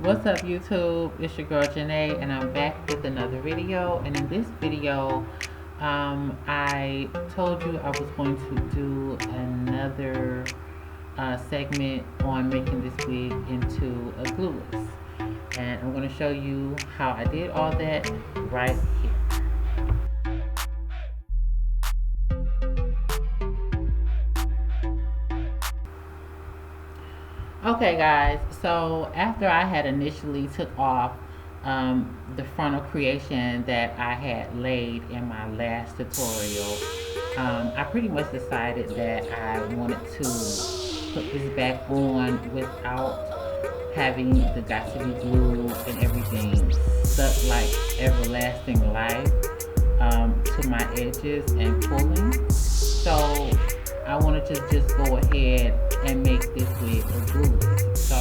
What's up YouTube? It's your girl Janae and I'm back with another video. And in this video, I told you I was going to do another segment on making this wig into a glueless. And I'm going to show you how I did all that right here. Okay guys, so after I had initially took off the frontal creation that I had laid in my last tutorial, I pretty much decided that I wanted to put this back on without having the got to be glue and everything stuck like everlasting life to my edges and pulling. So I wanted to just go ahead and make this wig a glueless. So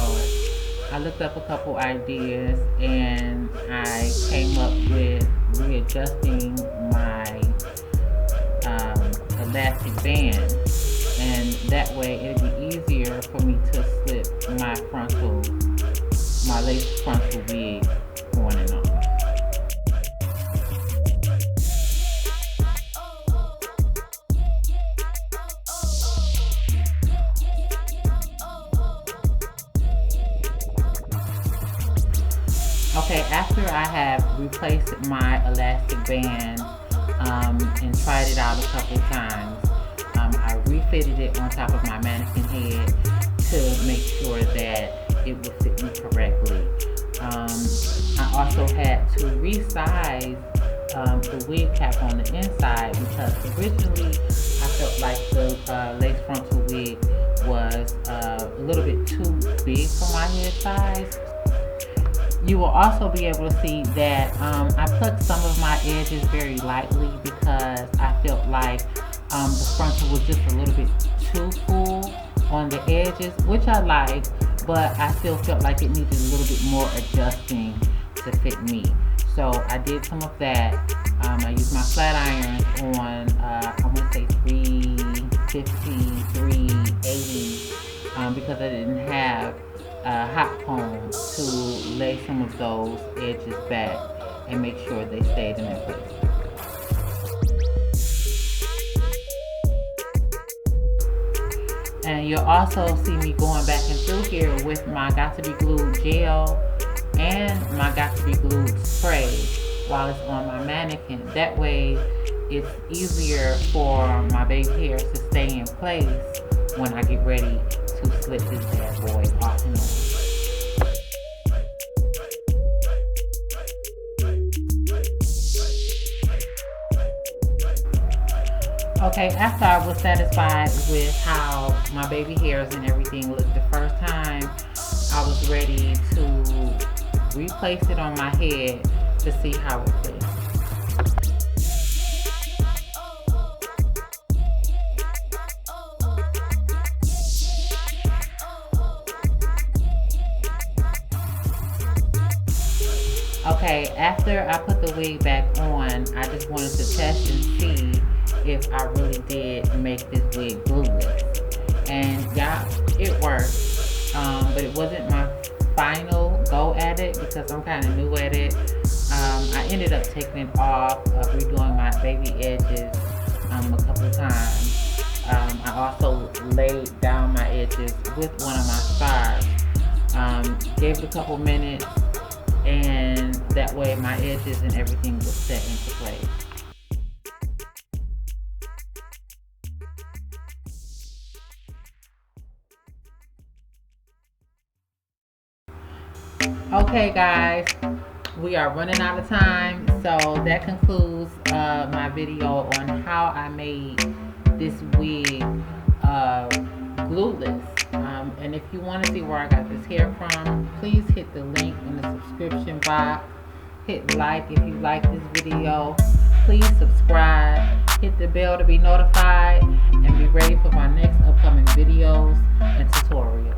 I looked up a couple ideas and I came up with readjusting my elastic band, and that way it'd be easier for me to slip my lace frontal wig on and off. Okay, after I have replaced my elastic band and tried it out a couple times, I refitted it on top of my mannequin head to make sure that it would fit me correctly. I also had to resize the wig cap on the inside because originally I felt like the lace frontal wig was a little bit too big for my head size. You will also be able to see that I plucked some of my edges very lightly because I felt like the frontal was just a little bit too full on the edges, which I like, but I still felt like it needed a little bit more adjusting to fit me. So I did some of that. I used my flat irons on, I want to say 350, 380, because I didn't have a hot comb to lay some of those edges back and make sure they stayed in their place. And you'll also see me going back and through here with my Got to Be Glued gel and my Got to Be Glued spray while it's on my mannequin. That way it's easier for my baby hairs to stay in place when I get ready to slip this bad boy off and on. Okay, after I was satisfied with how my baby hairs and everything looked the first time, I was ready to replace it on my head to see how it fits. Okay, after I put the wig back on, I just wanted to test and see if I really did make this wig glueless. And yeah, it worked, but it wasn't my final go at it because I'm kind of new at it. I ended up taking it off, redoing my baby edges a couple times. I also laid down my edges with one of my scarves. Gave it a couple minutes, and that way my edges and everything was set into place. Okay guys, we are running out of time, so that concludes my video on how I made this wig glueless. And if you want to see where I got this hair from, please hit the link in the subscription box. Hit like if you like this video. Please subscribe, hit the bell to be notified, and be ready for my next upcoming videos and tutorials.